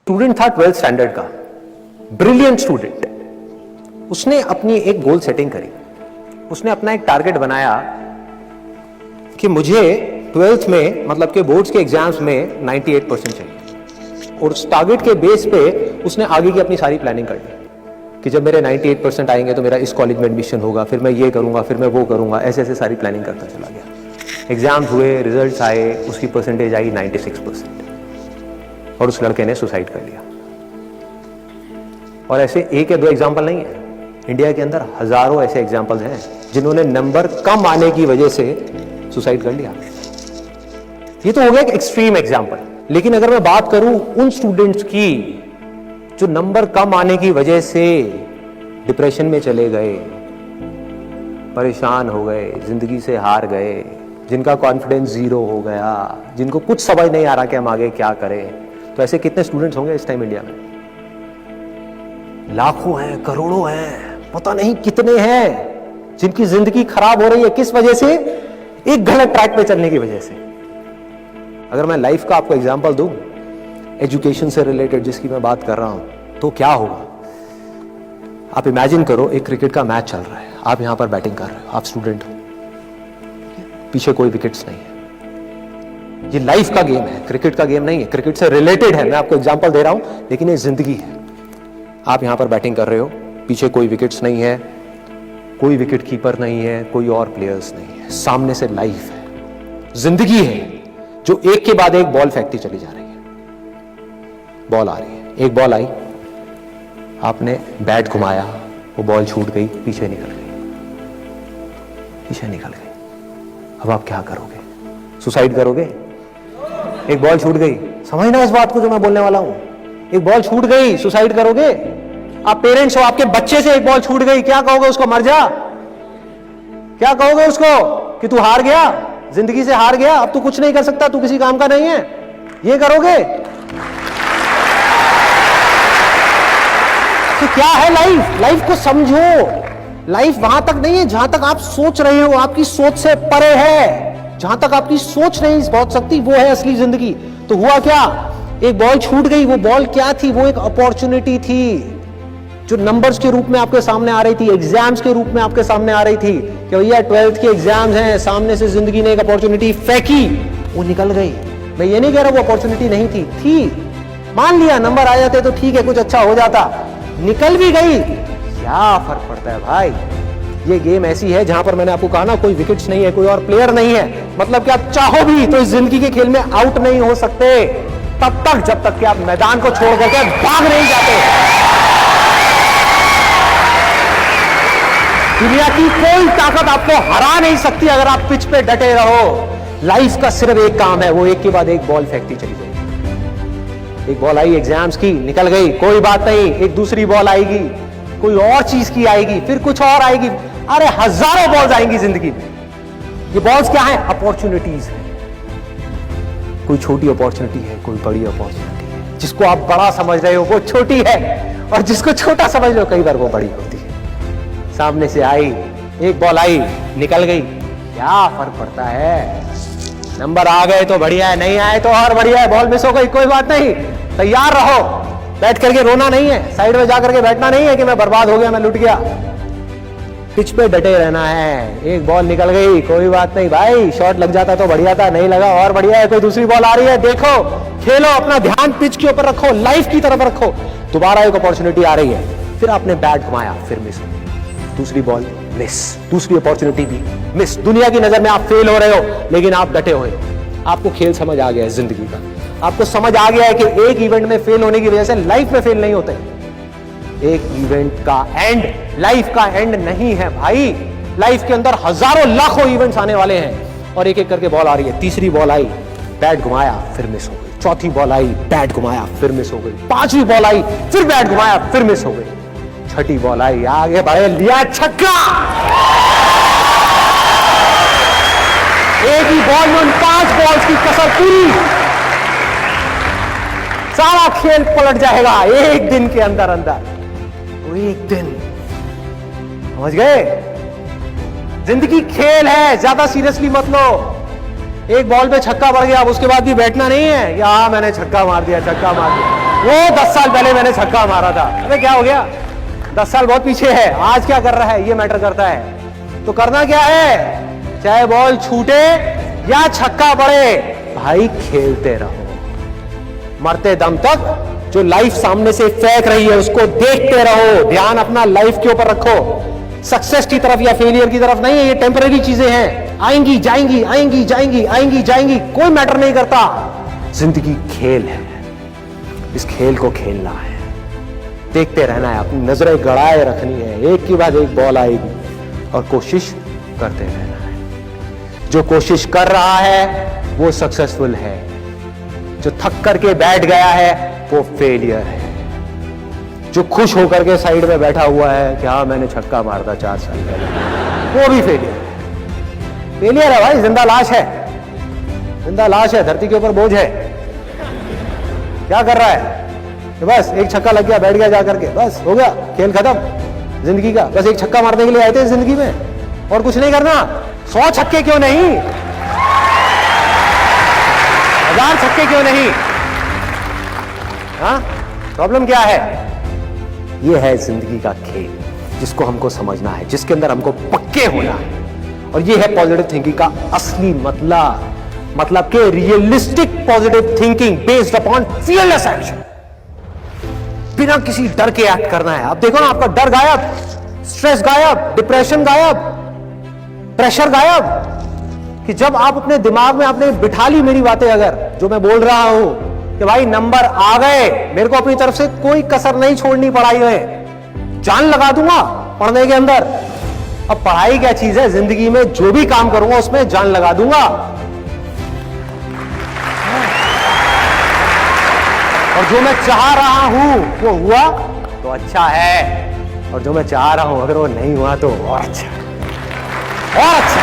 Student था 12th standard का, brilliant student. उसने अपनी एक गोल सेटिंग करी। उसने अपना एक टारगेट बनाया कि मुझे 12th में मतलब के बोर्ड्स के एग्जाम्स में 98% चाहिए, और उस टारगेट के बेस पे उसने आगे की अपनी सारी प्लानिंग कर ली कि जब मेरे 98% आएंगे तो मेरा इस कॉलेज में एडमिशन होगा, फिर मैं ये करूंगा, फिर मैं वो करूंगा। ऐसे ऐसे सारी प्लानिंग करता चला गया। एग्जाम्स हुए, रिजल्ट्स आए, उसकी परसेंटेज आई 96%, और उस लड़के ने सुसाइड कर लिया। और ऐसे एक या दो एग्जाम्पल नहीं है, इंडिया के अंदर हजारों ऐसे एग्जाम्पल्स हैं जिन्होंने नंबर कम आने की वजह से सुसाइड कर लिया। ये तो हो गया एक एक्सट्रीम एग्जाम्पल। लेकिन अगर मैं बात करूं उन स्टूडेंट्स की जो नंबर कम आने की वजह से डिप्रेशन में चले गए, परेशान हो गए, जिंदगी से हार गए, जिनका कॉन्फिडेंस जीरो हो गया, जिनको कुछ समझ नहीं आ रहा कि हम आगे क्या करें, तो ऐसे कितने स्टूडेंट्स होंगे इस टाइम इंडिया में? लाखों हैं, करोड़ों हैं, पता नहीं कितने हैं जिनकी जिंदगी खराब हो रही है। किस वजह से? एक गलत ट्रैक पे चलने की वजह से। अगर मैं लाइफ का आपको एग्जांपल दूं, एजुकेशन से रिलेटेड जिसकी मैं बात कर रहा हूं, तो क्या होगा? आप इमेजिन करो, एक क्रिकेट का मैच चल रहा है, आप यहां पर बैटिंग कर रहे हो, आप स्टूडेंट हो, पीछे कोई विकेट्स नहीं है। ये लाइफ का गेम है, क्रिकेट का गेम नहीं है, क्रिकेट से रिलेटेड है। मैं आपको एग्जांपल दे रहा हूं, लेकिन ये जिंदगी है। आप यहां पर बैटिंग कर रहे हो, पीछे कोई विकेट्स नहीं है, कोई विकेट कीपर नहीं है, कोई और प्लेयर्स नहीं है, सामने से लाइफ है, जिंदगी है, जो एक के बाद एक बॉल फेंकती चली जा रही है। बॉल आ रही है, एक बॉल आई, आपने बैट घुमाया, वो बॉल छूट गई, पीछे निकल गई, पीछे निकल गई। अब आप क्या करोगे? सुसाइड करोगे? एक बॉल छूट गई, समझना इस बात को जो मैं बोलने वाला हूं। एक बॉल छूट गई, सुसाइड करोगे? आप पेरेंट्स हो, आपके बच्चे से एक बॉल छूट गई, क्या कहोगे उसको? मर जा? क्या कहोगे उसको कि तू हार गया, जिंदगी से हार गया, अब तू कुछ नहीं कर सकता, तू किसी काम का नहीं है? ये करोगे? तो क्या है लाइफ? लाइफ को समझो। लाइफ वहां तक नहीं है जहां तक आप सोच रहे हो, आपकी सोच से परे है। जहां तक आपकी सोच नहीं पहुंच सकती, वो है असली जिंदगी। तो हुआ क्या? एक बॉल छूट गई। वो बॉल क्या थी? वो एक अपॉर्चुनिटी थी जो नंबर्स के रूप में आपके सामने आ रही थी, एग्जाम्स के रूप में आपके सामने आ रही थी कि भैया 12th के एग्जाम्स हैं, सामने से जिंदगी ने एक अपॉर्चुनिटी फेंकी, वो निकल गई। मैं ये नहीं कह रहा वो अपॉर्चुनिटी नहीं थी, मान लिया नंबर आ जाते तो ठीक है, कुछ अच्छा हो जाता, निकल भी गई, क्या फर्क पड़ता है भाई? ये गेम ऐसी है जहां पर मैंने आपको कहा ना, कोई विकेट्स नहीं है, कोई और प्लेयर नहीं है, मतलब कि आप चाहो भी तो इस जिंदगी के खेल में आउट नहीं हो सकते तब तक जब तक कि आप मैदान को छोड़ करके भाग नहीं जाते। दुनिया की कोई ताकत आपको हरा नहीं सकती अगर आप पिच पे डटे रहो। लाइफ का सिर्फ एक काम है, वो एक के बाद एक बॉल फेंकती चली जाएगी। एक बॉल आई एग्जाम्स की, निकल गई, कोई बात नहीं, एक दूसरी बॉल आएगी, कोई और चीज की आएगी, फिर कुछ और आएगी। अरे हजारों बॉल्स आएंगी जिंदगी में। ये बॉल्स क्या है? अपॉर्चुनिटीज है। कोई छोटी अपॉर्चुनिटी है, कोई बड़ी अपॉर्चुनिटी है। जिसको आप बड़ा समझ रहे हो वो छोटी है, और जिसको छोटा समझ रहे हो कई बार वो बड़ी होती है। सामने से आई, एक बॉल आई, निकल गई, क्या फर्क पड़ता है? नंबर आ गए तो बढ़िया है, नहीं आए तो और बढ़िया है, बॉल मिस हो गई, कोई बात नहीं, तैयार रहो। बैठ करके रोना नहीं है, साइड में जाकर के बैठना नहीं है कि मैं बर्बाद हो गया, मैं लुट गया। पिच पे डटे रहना है। एक बॉल निकल गई, कोई बात नहीं भाई, शॉट लग जाता तो बढ़िया था, नहीं लगा और बढ़िया है, कोई दूसरी बॉल आ रही है, देखो, खेलो, अपना ध्यान पिच के ऊपर रखो, लाइफ की तरफ रखो। दोबारा एक अपॉर्चुनिटी आ रही है, फिर आपने बैट घुमाया, फिर मिस हो गई, दूसरी बॉल मिस, दूसरी अपॉर्चुनिटी भी मिस। दुनिया की नजर में आप फेल हो रहे हो, लेकिन आप डटे हुए हो। आपको खेल समझ आ गया है जिंदगी का, आपको समझ आ गया है कि एक इवेंट में फेल होने की वजह से लाइफ में फेल नहीं होते। एक इवेंट का एंड लाइफ का एंड नहीं है भाई। लाइफ के अंदर हजारों लाखों इवेंट्स आने वाले हैं, और एक एक करके बॉल आ रही है। तीसरी बॉल आई, बैट घुमाया, फिर मिस हो गई। चौथी बॉल आई, बैट घुमाया, फिर मिस हो गई। पांचवी बॉल आई, फिर बैट घुमाया, फिर मिस हो गई। छठी बॉल आई, आगे बढ़े, लिया छक्का। एक ही बॉल में 5 बॉल्स की कसर पूरी, सारा खेल पलट जाएगा एक दिन के अंदर अंदर। एक दिन, समझ गए? जिंदगी खेल है, ज्यादा सीरियसली मत लो। एक बॉल पे छक्का पड़ गया, अब उसके बाद भी बैठना नहीं है, या मैंने छक्का मार दिया, छक्का मार दिया। वो 10 साल पहले मैंने छक्का मारा था। अरे क्या हो गया, 10 साल बहुत पीछे है, आज क्या कर रहा है ये मैटर करता है। तो करना क्या है, चाहे बॉल छूटे या छक्का पड़े, भाई खेलते रहो मरते दम तक। जो लाइफ सामने से फेंक रही है उसको देखते रहो, ध्यान अपना लाइफ के ऊपर रखो, सक्सेस की तरफ या फेलियर की तरफ नहीं है। ये टेम्पररी चीजें हैं, आएंगी जाएंगी, आएंगी जाएंगी, आएंगी जाएंगी, कोई मैटर नहीं करता। जिंदगी खेल है, इस खेल को खेलना है, देखते रहना है, अपनी नजरें गड़ाए रखनी है, एक के बाद एक बॉल आएगी और कोशिश करते रहना है। जो कोशिश कर रहा है वो सक्सेसफुल है, जो थक करके बैठ गया है वो फेलियर है। जो खुश होकर के साइड में बैठा हुआ है कि हाँ मैंने छक्का मारा था 4 साल पहले, वो भी फेलियर है। फेलियर है भाई, जिंदा लाश है, जिंदा लाश है, धरती के ऊपर बोझ है। क्या कर रहा है कि बस एक छक्का लग गया, बैठ गया जाकर के, बस हो गया, खेल खत्म जिंदगी का। बस एक छक्का मारने के लिए आए थे जिंदगी में और कुछ नहीं करना। 100 छक्के क्यों नहीं, 1000 छक्के क्यों नहीं? हाँ, प्रॉब्लम क्या है? ये है जिंदगी का खेल, जिसको हमको समझना है, जिसके अंदर हमको पक्के होना है। और ये है पॉजिटिव थिंकिंग का असली मतलब कि realistic positive thinking based upon fearless action. बिना किसी डर के एक्ट करना है। आप देखो ना, आपका डर गायब, स्ट्रेस गायब, डिप्रेशन गायब, प्रेशर गायब। कि जब आप अपने दिमाग में आपने बिठा ली मेरी बातें, अगर जो मैं बोल रहा हूं कि भाई नंबर आ गए, मेरे को अपनी तरफ से कोई कसर नहीं छोड़नी पढ़ाई में, जान लगा दूंगा पढ़ने के अंदर। अब पढ़ाई क्या चीज है, जिंदगी में जो भी काम करूंगा उसमें जान लगा दूंगा। और जो मैं चाह रहा हूं वो हुआ तो अच्छा है, और जो मैं चाह रहा हूं अगर वो नहीं हुआ तो और अच्छा, और अच्छा।